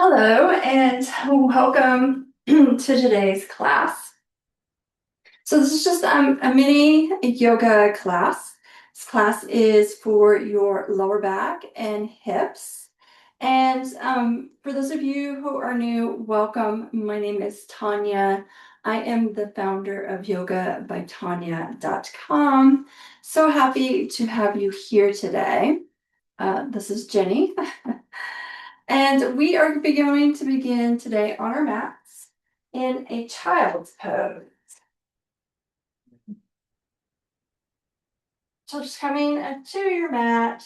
Hello and welcome to today's class. So this is just a mini yoga class. This class is for your lower back and hips. And for those of you who are new, welcome. My name is Tonya. I am the founder of yogabytonya.com. So happy to have you here today. This is Jenny. And we are going to begin today on our mats in a child's pose. So just coming to your mat,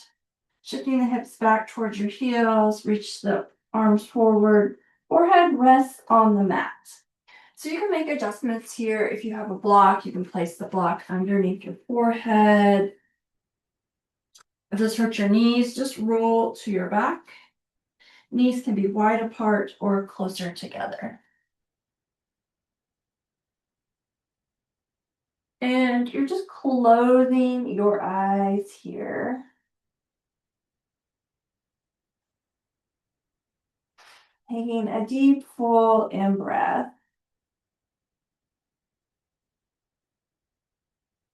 shifting the hips back towards your heels, reach the arms forward, forehead rests on the mat. So you can make adjustments here. If you have a block, you can place the block underneath your forehead. If this hurts your knees, just roll to your back. Knees can be wide apart or closer together. And you're just closing your eyes here. Taking a deep, full in breath.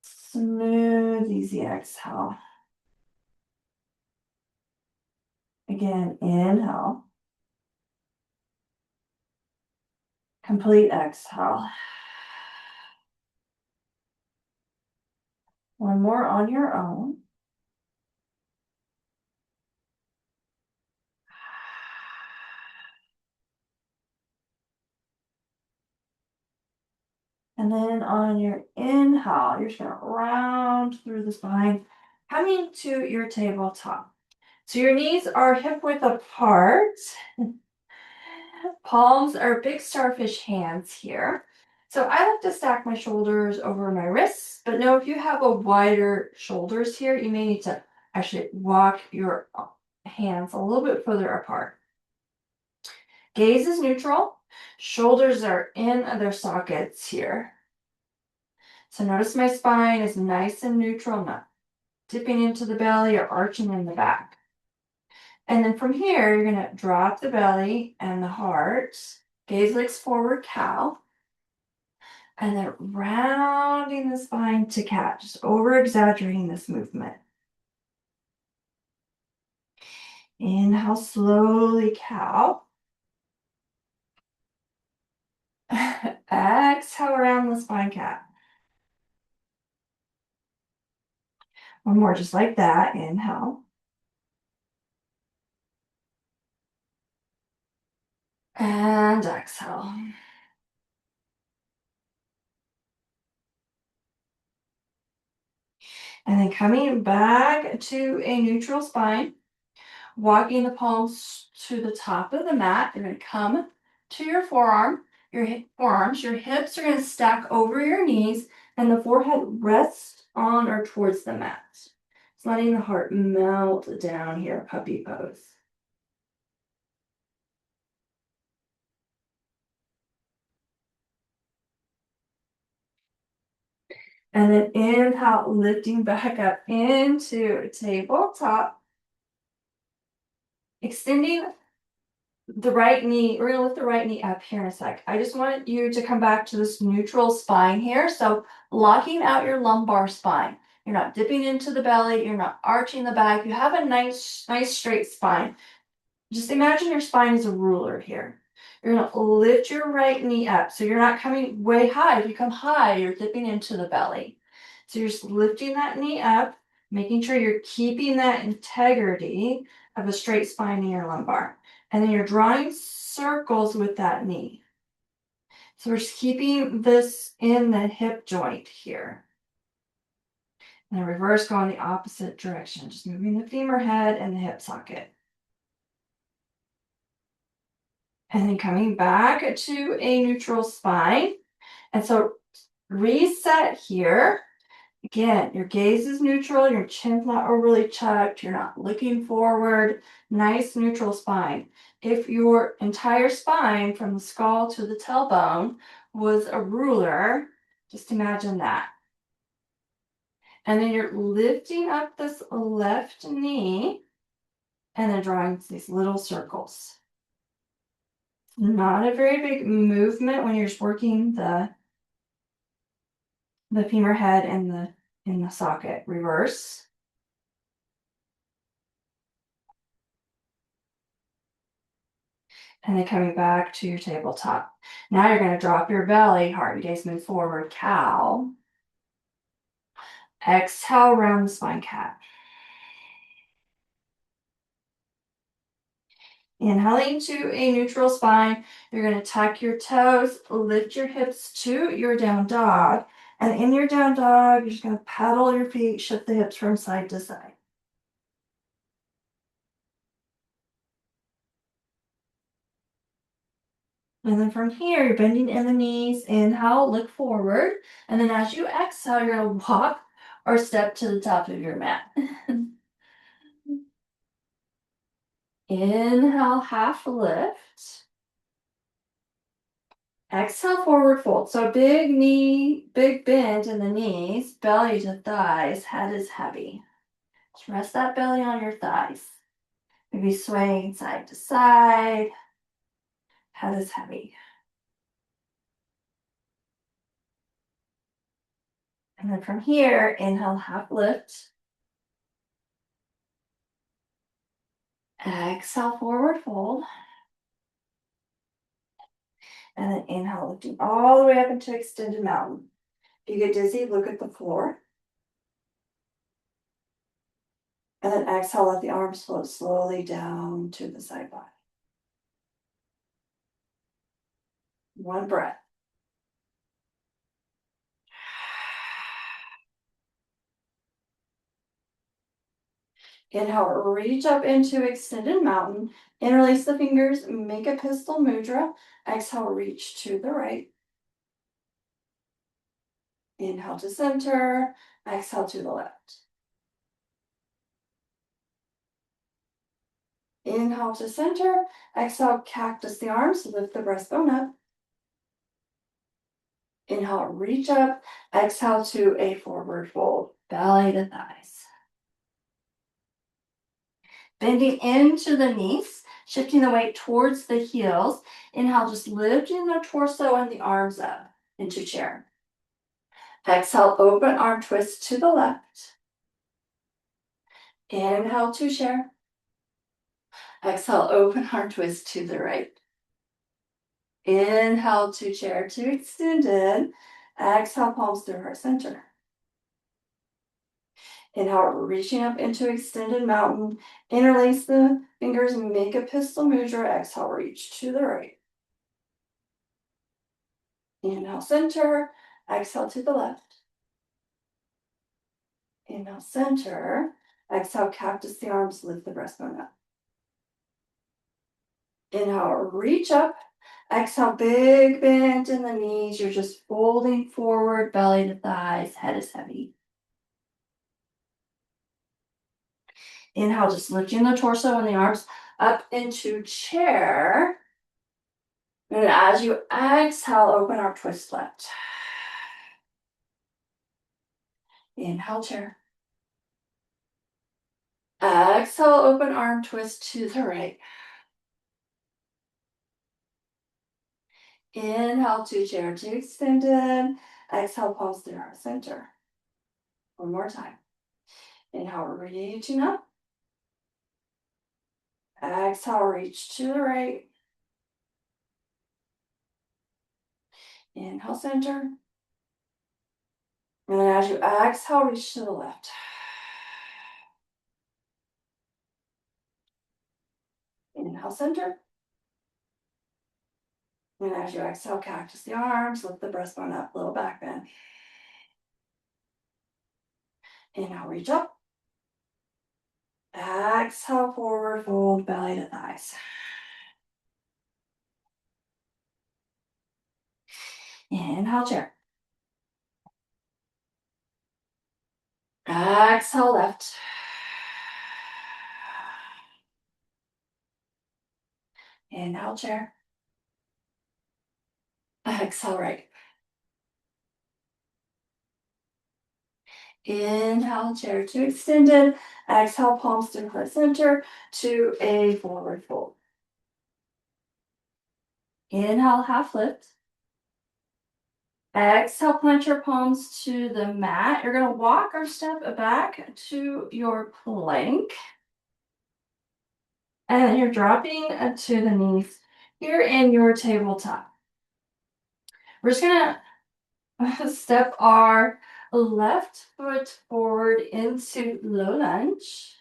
Smooth, easy exhale. Again, inhale. Complete exhale. One more on your own. And then on your inhale, you're just going to round through the spine, coming to your tabletop. So your knees are hip width apart. Palms are big starfish hands here. So I like to stack my shoulders over my wrists, but no, if you have a wider shoulders here, you may need to actually walk your hands a little bit further apart. Gaze is neutral. Shoulders are in their sockets here. So notice my spine is nice and neutral, not dipping into the belly or arching in the back. And then from here, you're going to drop the belly and the heart. Gaze looks forward, cow. And then rounding the spine to cat, just over exaggerating this movement. Inhale, slowly cow. Exhale around the spine cat. One more, just like that. Inhale. And exhale. And then coming back to a neutral spine, walking the palms to the top of the mat. You're going to come to your forearms. Your hips are going to stack over your knees, and the forehead rests on or towards the mat. It's letting the heart melt down here, puppy pose. And then inhale, lifting back up into tabletop. Extending the right knee. We're going to lift the right knee up here in a sec. I just want you to come back to this neutral spine here. So locking out your lumbar spine. You're not dipping into the belly. You're not arching the back. You have a nice straight spine. Just imagine your spine is a ruler here. You're going to lift your right knee up. So you're not coming way high. If you come high, you're dipping into the belly. So you're just lifting that knee up, making sure you're keeping that integrity of a straight spine in your lumbar. And then you're drawing circles with that knee. So we're just keeping this in the hip joint here. And then reverse, going the opposite direction, just moving the femur head and the hip socket. And then coming back to a neutral spine. And so reset here. Again, your gaze is neutral, your chin's not overly tucked, you're not looking forward, nice neutral spine. If your entire spine from the skull to the tailbone was a ruler, just imagine that. And then you're lifting up this left knee and then drawing these little circles. Not a very big movement when you're just working the femur head and in the socket. Reverse. And then coming back to your tabletop. Now you're going to drop your belly, heart and gaze move forward, cow. Exhale, round the spine, cat. Inhaling to a neutral spine, you're going to tuck your toes, lift your hips to your down dog. And in your down dog, you're just going to pedal your feet, shift the hips from side to side. And then from here, you're bending in the knees. Inhale, look forward. And then as you exhale, you're going to walk or step to the top of your mat. Inhale, half lift. Exhale, forward fold. So big knee, big bend in the knees, belly to thighs, head is heavy. Just rest that belly on your thighs. Maybe swaying side to side, head is heavy. And then from here, inhale, half lift. Exhale, forward fold. And then inhale, lifting all the way up into extended mountain. If you get dizzy, look at the floor. And then exhale, let the arms float slowly down to the side body. One breath. Inhale, reach up into extended mountain. Interlace the fingers, make a pistol mudra. Exhale, reach to the right. Inhale to center. Exhale to the left. Inhale to center. Exhale, cactus the arms, lift the breastbone up. Inhale, reach up. Exhale to a forward fold, belly to thighs. Bending into the knees, shifting the weight towards the heels. Inhale, just lifting the torso and the arms up into chair. Exhale, open arm twist to the left. Inhale to chair. Exhale, open arm twist to the right. Inhale to chair to extended. Exhale, palms through heart center. Inhale, reaching up into extended mountain. Interlace the fingers and make a pistol mudra. Exhale, reach to the right. Inhale, center. Exhale to the left. Inhale, center. Exhale, cactus the arms, lift the breastbone up. Inhale, reach up. Exhale, big bend in the knees. You're just folding forward, belly to thighs, head is heavy. Inhale, just lifting the torso and the arms up into chair. And as you exhale, open arm twist left. Inhale, chair. Exhale, open arm twist to the right. Inhale to chair to extended. Exhale, palms through heart center. One more time. Inhale, reaching up. Exhale, reach to the right. Inhale, center. And then as you exhale, reach to the left. Inhale, center. And as you exhale, cactus the arms, lift the breastbone up, little back bend. Inhale, reach up. Exhale, forward fold, belly to thighs. Inhale, chair. Exhale, left. Inhale, chair. Exhale, right. Inhale, chair to extended. Exhale, palms to heart center to a forward fold. Inhale, half lift. Exhale, plant your palms to the mat. You're gonna walk or step back to your plank. And then you're dropping to the knees here in your tabletop. We're just gonna step our left foot forward into low lunge.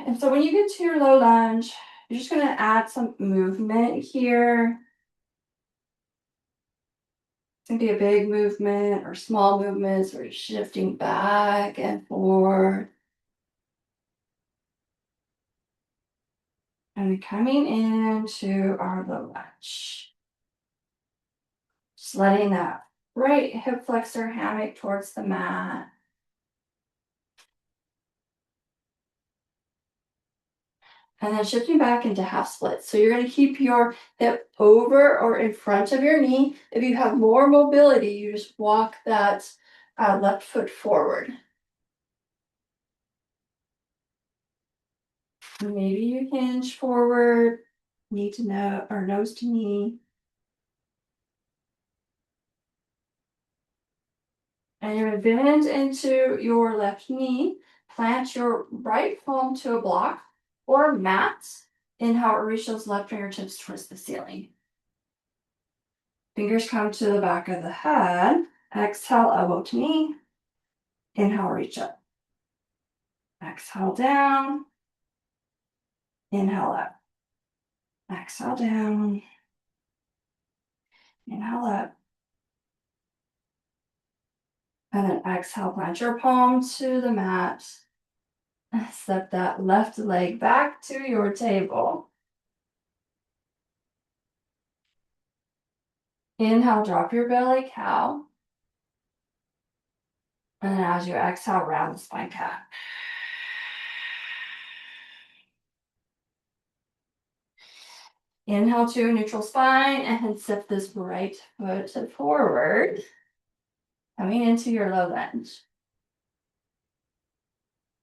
And so when you get to your low lunge, you're just gonna add some movement here. It can be a big movement or small movements or shifting back and forth. And then coming into our low lunge. Just letting that right hip flexor hammock towards the mat. And then shifting back into half splits. So you're going to keep your hip over or in front of your knee. If you have more mobility, you just walk that left foot forward. Maybe you hinge forward, knee to nose or nose to knee. And you're going to bend into your left knee. Plant your right palm to a block or mat. Inhale, reach those left fingertips towards the ceiling. Fingers come to the back of the head. Exhale, elbow to knee. Inhale, reach up. Exhale, down. Inhale, up. Exhale, down. Inhale, up. And then exhale, plant your palm to the mat. Step that left leg back to your table. Inhale, drop your belly, cow. And then as you exhale, round the spine cat. Inhale to neutral spine and then step this right foot forward. Coming into your low lunge.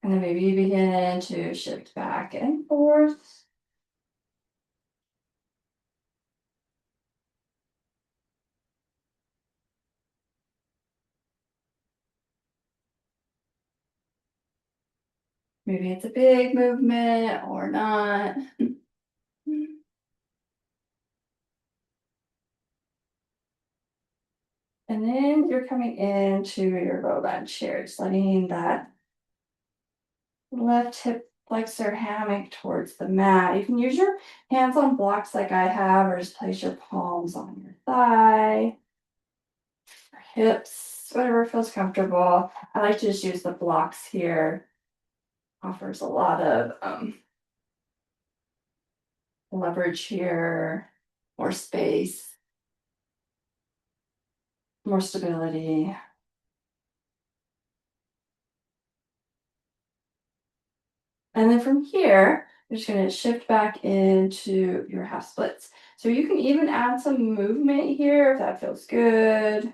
And then maybe you begin to shift back and forth. Maybe it's a big movement or not. And then you're coming into your low lunge here, just letting that left hip flexor hammock towards the mat. You can use your hands on blocks like I have, or just place your palms on your thigh, or hips, whatever feels comfortable. I like to just use the blocks here. Offers a lot of leverage here, more space, more stability. And then from here, you're just going to shift back into your half splits. So you can even add some movement here if that feels good.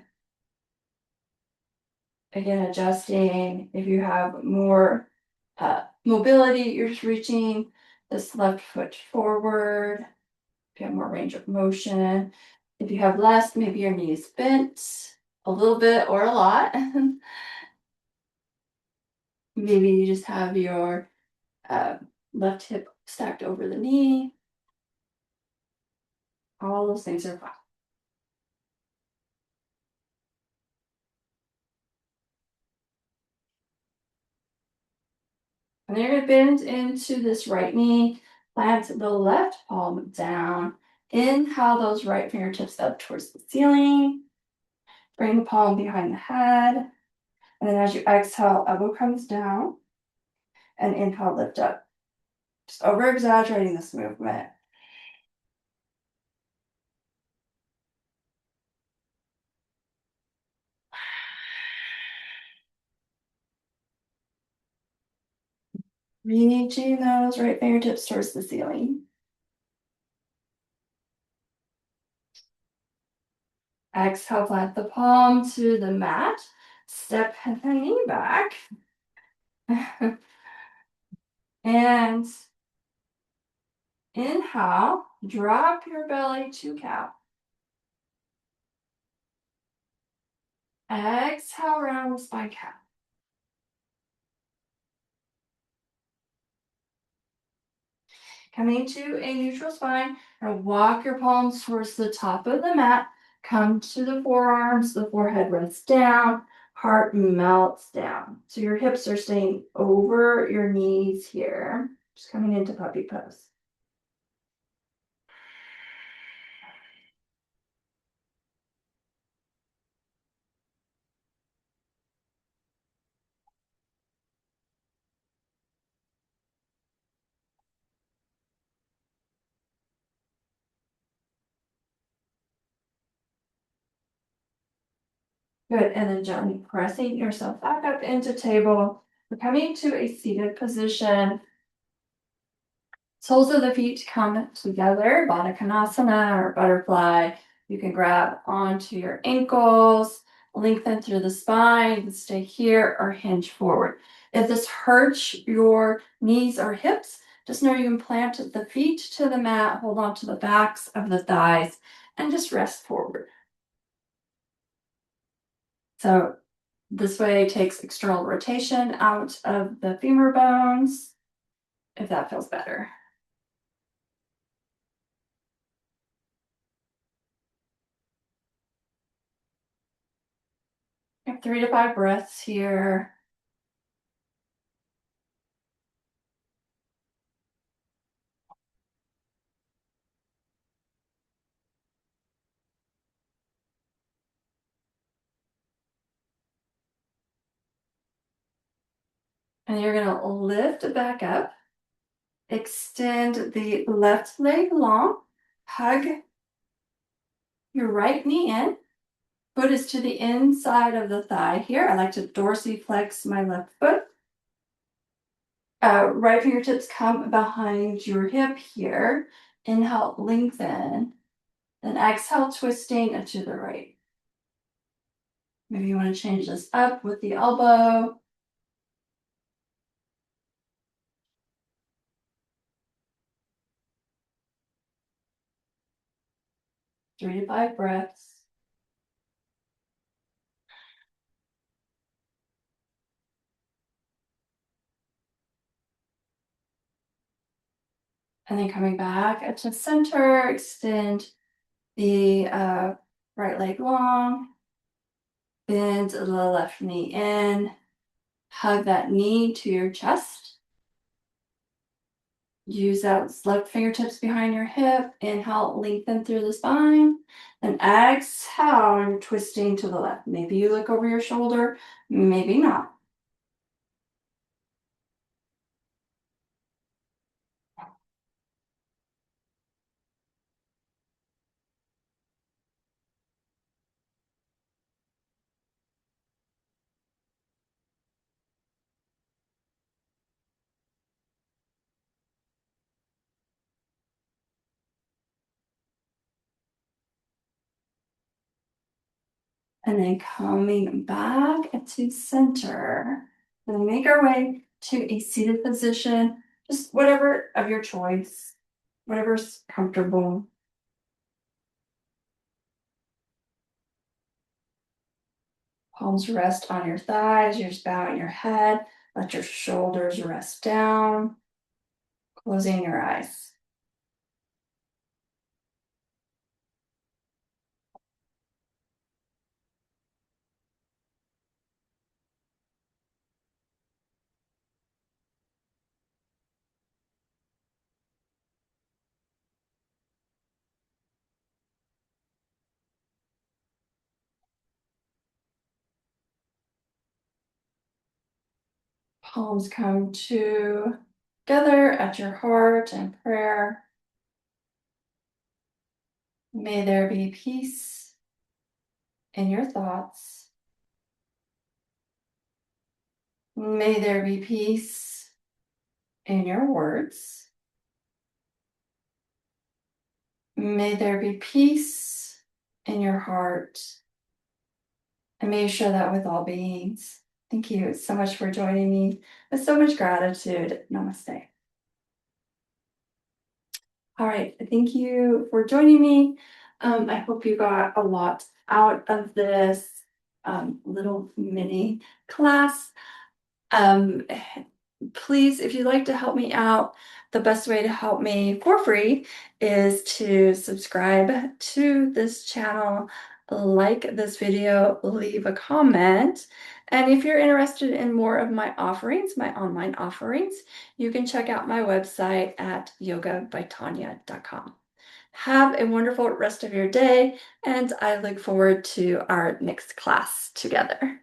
Again, adjusting. If you have more mobility, you're just reaching this left foot forward. If you have more range of motion. If you have less, maybe your knees bent a little bit or a lot. Maybe you just have your left hip stacked over the knee. All those things are fine. And then you're going to bend into this right knee, plant the left palm down. Inhale those right fingertips up towards the ceiling. Bring the palm behind the head. And then as you exhale, elbow comes down. And inhale, lift up. Just over exaggerating this movement. Reaching those right fingertips towards the ceiling. Exhale, plant the palm to the mat. Step the knee back. And Inhale, drop your belly to cow. Exhale, round spine cat. Coming to a neutral spine, now walk your palms towards the top of the mat. Come to the forearms, the forehead rests down, heart melts down. So your hips are staying over your knees here. Just coming into puppy pose. Good, and then gently pressing yourself back up into table. We're coming to a seated position. Soles of the feet come together, Baddha Konasana or butterfly. You can grab onto your ankles, lengthen through the spine, you can stay here or hinge forward. If this hurts your knees or hips, just know you can plant the feet to the mat, hold on to the backs of the thighs, and just rest forward. So this way takes external rotation out of the femur bones, if that feels better. 3 to 5 breaths here. And you're gonna lift back up, extend the left leg long, hug your right knee in, foot is to the inside of the thigh here. I like to dorsiflex my left foot. Right fingertips come behind your hip here. Inhale, lengthen. Then exhale, twisting to the right. Maybe you want to change this up with the elbow. Three to 5 breaths. And then coming back to center, extend the right leg long, bend the left knee in, hug that knee to your chest. Use those left fingertips behind your hip. Inhale, lengthen through the spine. Then exhale, and twisting to the left. Maybe you look over your shoulder, maybe not. And then coming back to center. Then make our way to a seated position, just whatever of your choice, whatever's comfortable. Palms rest on your thighs, you're just bowing your head, let your shoulders rest down, closing your eyes. Palms come together at your heart in prayer. May there be peace in your thoughts. May there be peace in your words. May there be peace in your heart. And may you share that with all beings. Thank you so much for joining me with so much gratitude. Namaste. All right, thank you for joining me. I hope you got a lot out of this little mini class. Um, Please, if you'd like to help me out, the best way to help me for free is to subscribe to this channel, like this video, leave a comment. And if you're interested in more of my offerings, my online offerings, you can check out my website at yogabytonya.com. Have a wonderful rest of your day, and I look forward to our next class together.